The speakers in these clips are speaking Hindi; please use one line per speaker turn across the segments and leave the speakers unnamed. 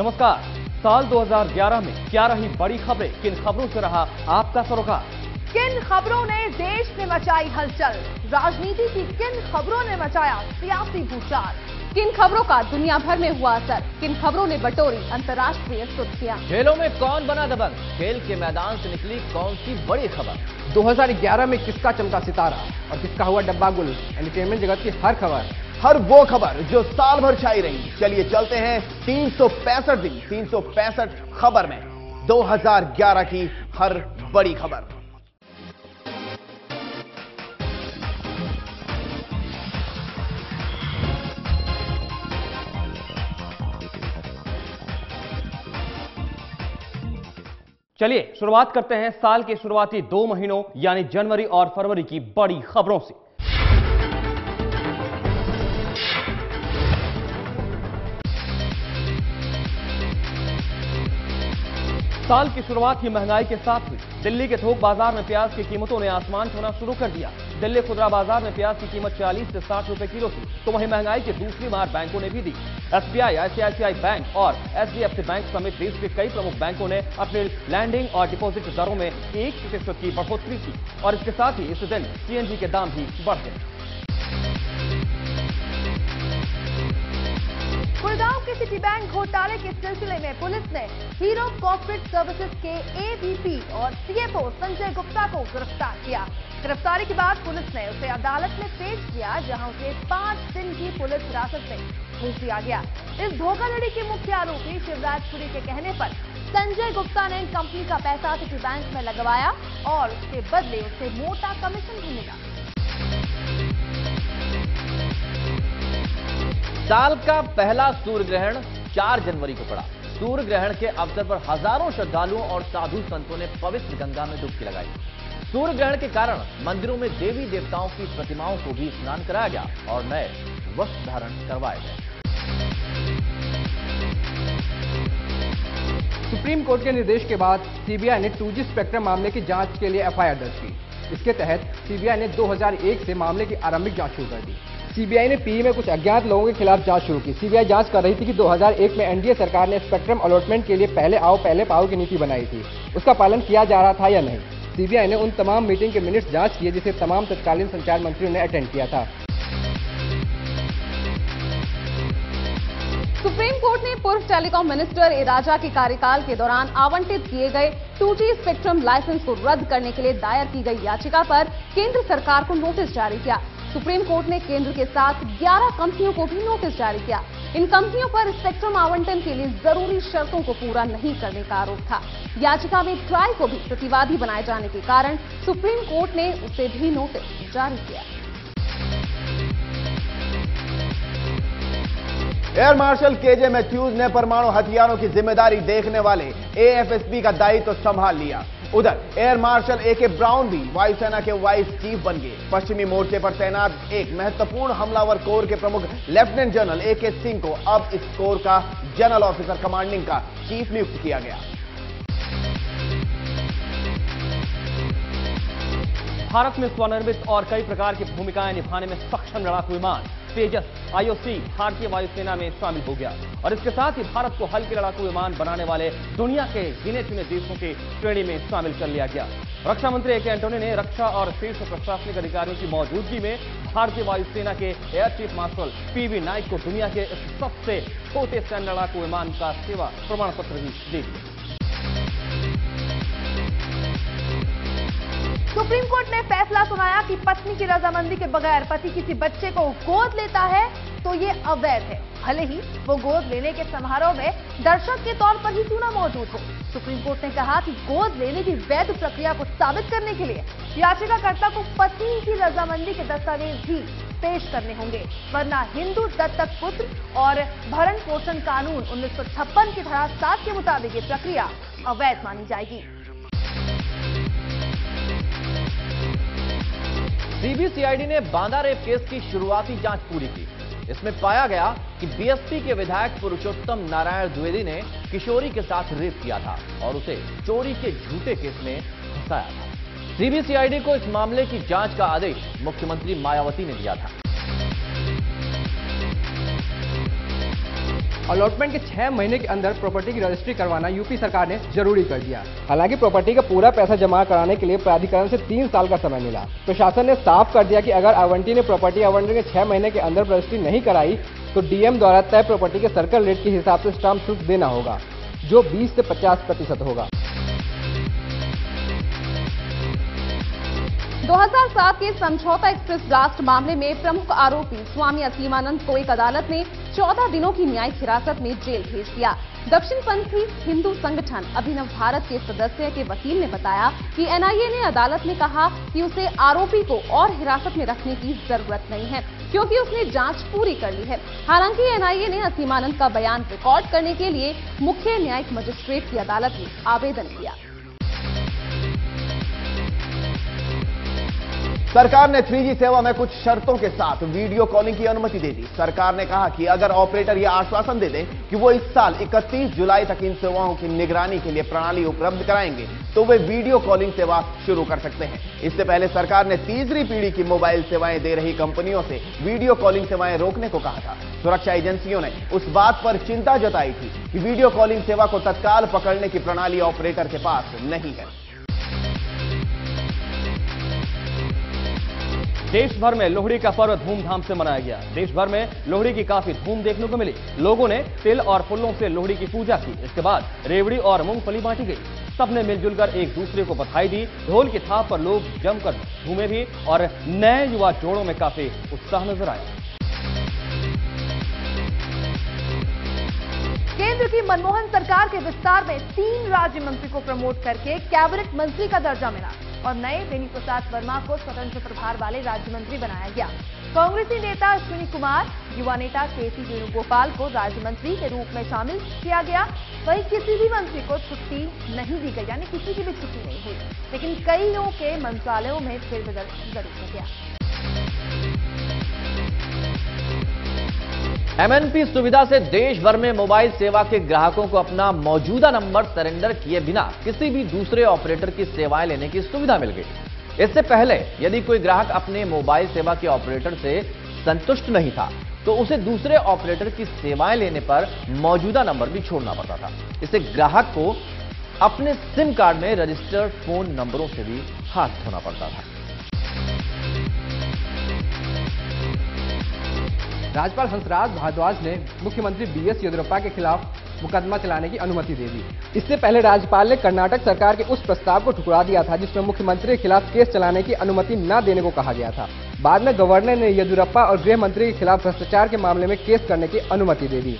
नमस्कार। साल 2011 में क्या रही बड़ी खबरें, किन खबरों से रहा आपका सरोकार?
किन खबरों ने देश में मचाई हलचल, राजनीति की किन खबरों ने मचाया सियासी भूचाल, किन खबरों का दुनिया भर में हुआ असर, किन खबरों ने बटोरी अंतर्राष्ट्रीय सुर्खियां।
खेलों में कौन बना दबंग, खेल के मैदान से निकली कौन सी बड़ी खबर?
2011 में किसका चमका सितारा और किसका हुआ डब्बा गुल। एंटरटेनमेंट जगत की हर खबर,
हर वो खबर जो साल भर छाई रही। चलिए चलते हैं 365 दिन 365 खबर में 2011 की हर बड़ी खबर।
चलिए शुरुआत करते हैं साल के शुरुआती 2 महीनों यानी जनवरी और फरवरी की बड़ी खबरों से। साल की शुरुआत ही महंगाई के साथ हुई। दिल्ली के थोक बाजार में प्याज की कीमतों ने आसमान छूना शुरू कर दिया। दिल्ली खुदरा बाजार में प्याज की कीमत 40 से 60 रुपए किलो थी, तो वहीं महंगाई की दूसरी मार बैंकों ने भी दी। एसबीआई, आईसीआईसीआई बैंक और एचडीएफसी बैंक समेत देश के कई प्रमुख बैंकों ने अपनी लैंडिंग और डिपॉजिट दरों में 1% की बढ़ोतरी की और इसके साथ ही इस दिन सीएनजी के दाम भी बढ़ गए।
गुड़गांव के सिटी बैंक घोटाले के सिलसिले में पुलिस ने हीरो कॉर्पोरेट सर्विसेज के एबीसी और सीएफओ संजय गुप्ता को गिरफ्तार किया। गिरफ्तारी के बाद पुलिस ने उसे अदालत में पेश किया, जहां उसे 5 दिन की पुलिस हिरासत में भेज दिया गया। इस धोखाधड़ी के मुख्य आरोपी शिवराज पुरी के कहने पर संजय गुप्ता ने कंपनी का पैसा सिटी बैंक में लगवाया और उसके बदले उसे मोटा कमीशन भी मिला।
साल का पहला सूर्य ग्रहण 4 जनवरी को पड़ा। सूर्य ग्रहण के अवसर पर हजारों श्रद्धालुओं और साधु संतों ने पवित्र गंगा में डुबकी लगाई। सूर्य ग्रहण के कारण मंदिरों में देवी देवताओं की प्रतिमाओं को भी स्नान कराया गया और नए वस्त्र धारण करवाए गए।
सुप्रीम कोर्ट के निर्देश के बाद सीबीआई ने 2G स्पेक्ट्रम मामले की जांच के लिए एफआईआर दर्ज की। इसके तहत सीबीआई ने 2001 से मामले की आरंभिक जांच शुरू कर दी। सीबीआई ने पीई में कुछ अज्ञात लोगों के खिलाफ जांच शुरू की। सीबीआई जांच कर रही थी कि 2001 में एनडीए सरकार ने स्पेक्ट्रम अलॉटमेंट के लिए पहले आओ पहले पाओ की नीति बनाई थी, उसका पालन किया जा रहा था या नहीं। सीबीआई ने उन तमाम मीटिंग के मिनट्स जांच किए जिसे तमाम तत्कालीन संचार मंत्रियों ने अटेंड किया था।
सुप्रीम कोर्ट ने पूर्व टेलीकॉम मिनिस्टर ए राजा के कार्यकाल के दौरान आवंटित किए गए 2G स्पेक्ट्रम लाइसेंस को रद्द करने के लिए दायर की गई याचिका पर केंद्र सरकार को नोटिस जारी किया। सुप्रीम कोर्ट ने केंद्र के साथ 11 कंपनियों को भी नोटिस जारी किया। इन कंपनियों पर स्पेक्ट्रम आवंटन के लिए जरूरी शर्तों को पूरा नहीं करने का आरोप था। याचिका में ट्राई को भी प्रतिवादी बनाए जाने के कारण सुप्रीम कोर्ट ने उसे भी नोटिस जारी किया।
एयर मार्शल केजे मैथ्यूज ने परमाणु हथियारों की जिम्मेदारी देखने वाले एएफएसपी का दायित्व संभाल लिया। उधर एयर मार्शल एके ब्राउन भी वायुसेना के वाइस चीफ बन गए। पश्चिमी मोर्चे पर तैनात एक महत्वपूर्ण हमलावर कोर के प्रमुख लेफ्टिनेंट जनरल एके सिंह को अब इस कोर का जनरल ऑफिसर कमांडिंग का चीफ नियुक्त किया गया।
भारत में स्वनिर्मित और कई प्रकार की भूमिकाएं निभाने में सक्षम लड़ाकू विमान तेजस आईओसी भारतीय वायुसेना में शामिल हो गया और इसके साथ ही भारत को हल्के लड़ाकू विमान बनाने वाले दुनिया के गिने चुने देशों की श्रेणी में शामिल कर लिया गया। रक्षा मंत्री एके एंटोनी ने रक्षा और शीर्ष प्रशासनिक अधिकारियों की मौजूदगी में भारतीय वायुसेना के air chief marshal PV Naik को दुनिया के सबसे छोटे सैन्य लड़ाकू विमान का सेवा प्रमाण पत्र भी दे दिया।
सुप्रीम कोर्ट ने फैसला सुनाया कि पत्नी की रजामंदी के बगैर पति किसी बच्चे को गोद लेता है तो ये अवैध है, भले ही वो गोद लेने के समारोह में दर्शक के तौर पर ही क्यों न मौजूद हो। सुप्रीम कोर्ट ने कहा कि गोद लेने की वैध प्रक्रिया को साबित करने के लिए याचिकाकर्ता को पत्नी की रजामंदी के दस्तावेज भी पेश करने होंगे, वरना हिंदू दत्तक पुत्र और भरण पोषण कानून 1956 की धारा 7 के मुताबिक ये प्रक्रिया अवैध मानी जाएगी।
सीबीसीआईडी ने बांदा रेप केस की शुरुआती जांच पूरी की। इसमें पाया गया कि बीएसपी के विधायक पुरुषोत्तम नारायण द्विवेदी ने किशोरी के साथ रेप किया था और उसे चोरी के झूठे केस में फंसाया था। सीबीसीआईडी को इस मामले की जांच का आदेश मुख्यमंत्री मायावती ने दिया था।
अलॉटमेंट के 6 महीने के अंदर प्रॉपर्टी की रजिस्ट्री करवाना यूपी सरकार ने जरूरी कर दिया। हालांकि प्रॉपर्टी का पूरा पैसा जमा कराने के लिए प्राधिकरण से 3 साल का समय मिला। प्रशासन ने साफ कर दिया कि अगर आवंटी ने प्रॉपर्टी आवंटन के 6 महीने के अंदर रजिस्ट्री नहीं कराई तो डीएम द्वारा तय प्रॉपर्टी के सर्कल रेट के हिसाब से स्टाम्प शुल्क देना होगा, जो 20 से 50% होगा।
2007 के समझौता एक्सप्रेस ब्लास्ट मामले में प्रमुख आरोपी स्वामी असीमानंद को एक अदालत ने 14 दिनों की न्यायिक हिरासत में जेल भेज दिया। दक्षिणपंथी हिंदू संगठन अभिनव भारत के सदस्य के वकील ने बताया कि एनआईए ने अदालत में कहा कि उसे आरोपी को और हिरासत में रखने की जरूरत नहीं है, क्योंकि उसने जांच पूरी कर ली है। हालांकि एनआईए ने असीमानंद का बयान रिकॉर्ड करने के लिए मुख्य न्यायिक मजिस्ट्रेट की अदालत में आवेदन किया।
सरकार ने 3G सेवा में कुछ शर्तों के साथ वीडियो कॉलिंग की अनुमति दे दी। सरकार ने कहा कि अगर ऑपरेटर यह आश्वासन दे दें कि वो इस साल 31 जुलाई तक इन सेवाओं की निगरानी के लिए प्रणाली उपलब्ध कराएंगे तो वे वीडियो कॉलिंग सेवा शुरू कर सकते हैं। इससे पहले सरकार ने तीसरी पीढ़ी की मोबाइल सेवाएं दे रही कंपनियों से वीडियो कॉलिंग सेवाएं रोकने को कहा था। सुरक्षा एजेंसियों ने उस बात पर चिंता जताई थी कि वीडियो कॉलिंग सेवा को तत्काल पकड़ने की प्रणाली ऑपरेटर के पास नहीं है।
देश भर में लोहड़ी का पर्व धूमधाम से मनाया गया। देश भर में लोहड़ी की काफी धूम देखने को मिली। लोगों ने तिल और फूलों से लोहड़ी की पूजा की। इसके बाद रेवड़ी और मूंगफली बांटी गई। सबने मिलजुल कर एक दूसरे को बधाई दी। ढोल की थाप पर लोग जमकर झूमे भी और नए युवा जोड़ों में काफी उत्साह नजर आया।
केंद्र की मनमोहन सरकार के विस्तार में 3 राज्य मंत्री को प्रमोट करके कैबिनेट मंत्री का दर्जा मिला और नए बेनी प्रसाद वर्मा को स्वतंत्र प्रभार वाले राज्य मंत्री बनाया गया। कांग्रेसी नेता अश्विनी कुमार, युवा नेता केसी वेणुगोपाल को राज्य मंत्री के रूप में शामिल किया गया। वहीं किसी भी मंत्री को छुट्टी नहीं दी गई, यानी किसी की भी छुट्टी नहीं हुई, लेकिन कईयों के मंत्रालयों में फेरबदल जरूर हो गया।
एमएनपी सुविधा से देश भर में मोबाइल सेवा के ग्राहकों को अपना मौजूदा नंबर सरेंडर किए बिना किसी भी दूसरे ऑपरेटर की सेवाएं लेने की सुविधा मिल गई। इससे पहले यदि कोई ग्राहक अपने मोबाइल सेवा के ऑपरेटर से संतुष्ट नहीं था तो उसे दूसरे ऑपरेटर की सेवाएं लेने पर मौजूदा नंबर भी छोड़ना पड़ता था। इससे ग्राहक को अपने सिम कार्ड में रजिस्टर्ड फोन नंबरों से भी हाथ धोना पड़ता था।
राज्यपाल हंसराज भारद्वाज ने मुख्यमंत्री बीएस येदियुरप्पा के खिलाफ मुकदमा चलाने की अनुमति दे दी। इससे पहले राज्यपाल ने कर्नाटक सरकार के उस प्रस्ताव को ठुकरा दिया था जिसमें मुख्यमंत्री के खिलाफ केस चलाने की अनुमति न देने को कहा गया था। बाद में गवर्नर ने येदियुरप्पा और गृह मंत्री के खिलाफ भ्रष्टाचार के मामले में केस करने की अनुमति दे दी।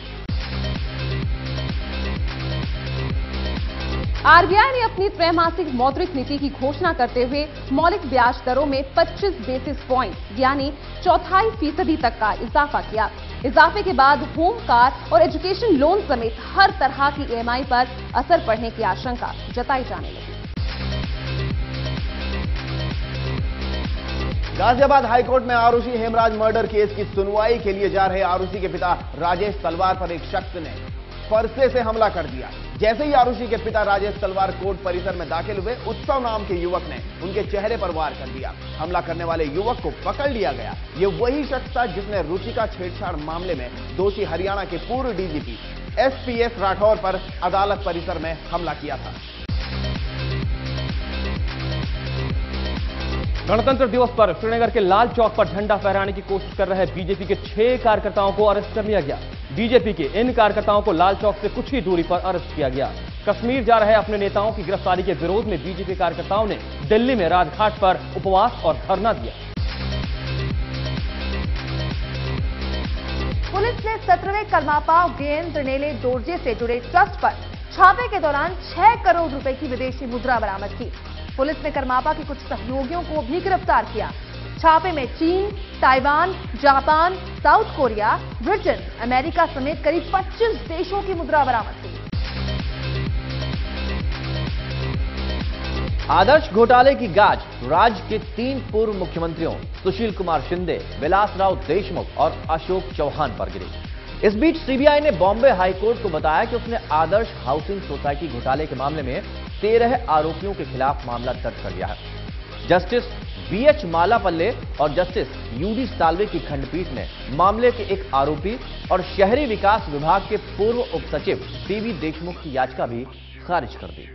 आरबीआई ने अपनी त्रैमासिक मौद्रिक नीति की घोषणा करते हुए मौलिक ब्याज दरों में 25 बेसिस पॉइंट यानी 0.25% तक का इजाफा किया। इजाफे के बाद होम, कार और एजुकेशन लोन समेत हर तरह की ईएमआई पर असर पड़ने की आशंका जताई जाने लगी।
गाजियाबाद हाईकोर्ट में आरुषि हेमराज मर्डर केस की सुनवाई के लिए जा रहे आरुषि के पिता राजेश तलवार पर एक शख्स ने फरसे से हमला कर दिया। जैसे ही आरुषि के पिता राजेश तलवार कोर्ट परिसर में दाखिल हुए, उत्सव नाम के युवक ने उनके चेहरे पर वार कर दिया। हमला करने वाले युवक को पकड़ लिया गया। ये वही शख्स था जिसने रुचिका छेड़छाड़ मामले में दोषी हरियाणा के पूर्व डीजीपी एसपीएस राठौर पर अदालत परिसर में हमला किया था।
गणतंत्र दिवस पर श्रीनगर के लाल चौक पर झंडा फहराने की कोशिश कर रहे बीजेपी के 6 कार्यकर्ताओं को अरेस्ट कर लिया गया। बीजेपी के इन कार्यकर्ताओं को लाल चौक से कुछ ही दूरी पर अरेस्ट किया गया। कश्मीर जा रहे अपने नेताओं की गिरफ्तारी के विरोध में बीजेपी कार्यकर्ताओं ने दिल्ली में राजघाट पर उपवास और धरना दिया।
पुलिस ने 17वें करमापा गेंद्र नेले दोरजे से जुड़े ट्रस्ट पर छापे के दौरान 6 करोड़ रुपए की विदेशी मुद्रा बरामद की। पुलिस ने करमापा के कुछ सहयोगियों को भी गिरफ्तार किया। छापे में चीन, Taiwan, Japan, south Korea, Britain, America समेत करीब 25 देशों की मुद्रा बरामद की।
आदर्श घोटाले की गाज राज्य के 3 पूर्व मुख्यमंत्रियों सुशील कुमार शिंदे, विलासराव देशमुख और अशोक चौहान पर गिरी। इस बीच सीबीआई ने बॉम्बे हाईकोर्ट को बताया कि उसने आदर्श हाउसिंग सोसाइटी घोटाले के मामले में 13 आरोपियों के खिलाफ मामला दर्ज कर लिया है। जस्टिस BH मालापल्ले और जस्टिस UD साल्वे की खंडपीठ ने मामले के एक आरोपी और शहरी विकास विभाग के पूर्व उप सचिव PV देशमुख की याचिका भी खारिज कर दी।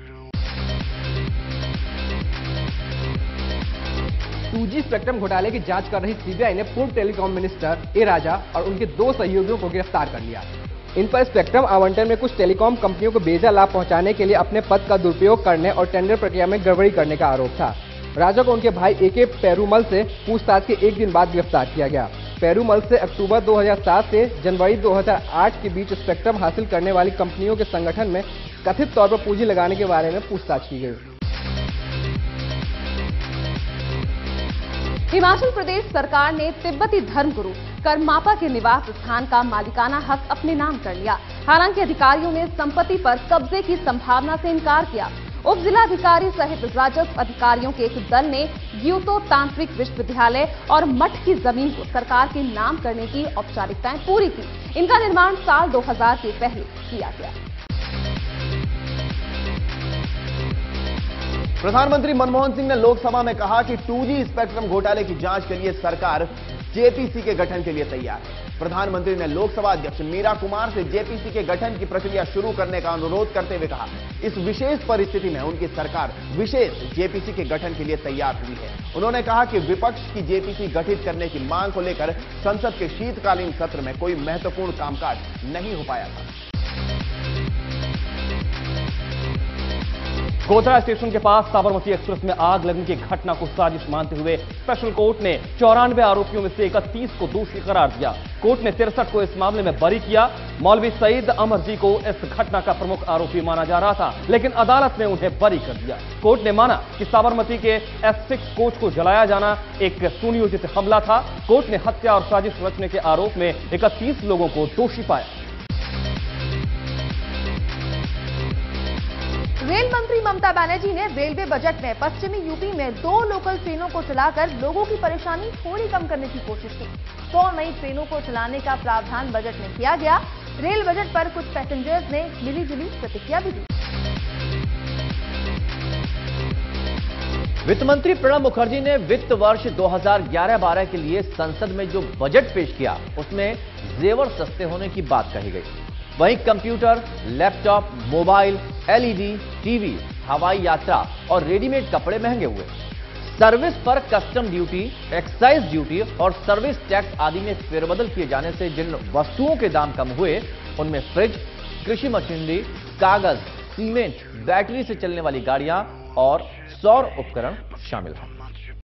2G स्पेक्ट्रम घोटाले की जांच कर रही सीबीआई ने पूर्व टेलीकॉम मिनिस्टर ए राजा और उनके 2 सहयोगियों को गिरफ्तार कर लिया। इन पर स्पेक्ट्रम आवंटन में कुछ टेलीकॉम कंपनियों को बेजा लाभ पहुंचाने के लिए अपने पद का दुरुपयोग करने और टेंडर प्रक्रिया में गड़बड़ी करने का आरोप था। राजा को उनके भाई AK पेरूमल से पूछताछ के एक दिन बाद गिरफ्तार किया गया। पेरूमल से अक्टूबर 2007 से जनवरी 2008 के बीच स्पेक्ट्रम हासिल करने वाली कंपनियों के संगठन में कथित तौर पर पूंजी लगाने के बारे में पूछताछ की गई।
हिमाचल प्रदेश सरकार ने तिब्बती धर्मगुरु करमापा के निवास स्थान का मालिकाना हक अपने नाम कर लिया। हालांकि अधिकारियों ने संपत्ति पर कब्जे की संभावना से इनकार किया। उप जिलाधिकारी सहित राजस्व अधिकारियों के एक दल ने ग्यूतो तांत्रिक विश्वविद्यालय और मठ की जमीन को सरकार के नाम करने की औपचारिकताएं पूरी की। इनका निर्माण साल 2000 के पहले किया गया।
प्रधानमंत्री मनमोहन सिंह ने लोकसभा में कहा कि 2G स्पेक्ट्रम घोटाले की जांच के लिए सरकार JPC के गठन के लिए तैयार है। प्रधानमंत्री ने लोकसभा अध्यक्ष मीरा कुमार से JPC के गठन की प्रक्रिया शुरू करने का अनुरोध करते हुए कहा, इस विशेष परिस्थिति में उनकी सरकार विशेष JPC के गठन के लिए तैयार हुई है। उन्होंने कहा कि विपक्ष की JPC गठित करने की मांग को लेकर संसद के शीतकालीन सत्र में कोई महत्वपूर्ण कामकाज नहीं हो पाया था।
गोधरा स्टेशन के पास साबरमती एक्सप्रेस में आग लगने की घटना को साजिश मानते हुए स्पेशल कोर्ट ने 94 आरोपियों में से 31 को दोषी करार दिया। कोर्ट ने 63 को इस मामले में बरी किया। मौलवी सईद अमर जी को इस घटना का प्रमुख आरोपी माना जा रहा था, लेकिन अदालत ने उन्हें बरी कर दिया। कोर्ट ने माना कि साबरमती के S6 कोच को जलाया जाना एक सुनियोजित हमला था। कोर्ट ने हत्या और साजिश रचने के आरोप में 31 लोगों को दोषी पाया।
रेल मंत्री ममता बनर्जी ने रेलवे बजट में पश्चिमी यूपी में 2 लोकल ट्रेनों को चलाकर लोगों की परेशानी थोड़ी कम करने की कोशिश की। 100 नई ट्रेनों को चलाने का प्रावधान बजट में किया गया। रेल बजट पर कुछ पैसेंजर्स ने मिलीजुली प्रतिक्रिया भी दी।
वित्त मंत्री प्रणब मुखर्जी ने वित्त वर्ष 2011-12 के लिए संसद में जो बजट पेश किया उसमें जेवर सस्ते होने की बात कही गई। वहीं computer, laptop, mobile, LED, TV, हवाई यात्रा और रेडीमेड कपड़े महंगे हुए। सर्विस पर कस्टम ड्यूटी, एक्साइज ड्यूटी और सर्विस टैक्स आदि में फेरबदल किए जाने से जिन वस्तुओं के दाम कम हुए उनमें फ्रिज, कृषि मशीनरी, कागज, सीमेंट, बैटरी से चलने वाली गाड़ियां और सौर उपकरण शामिल हैं।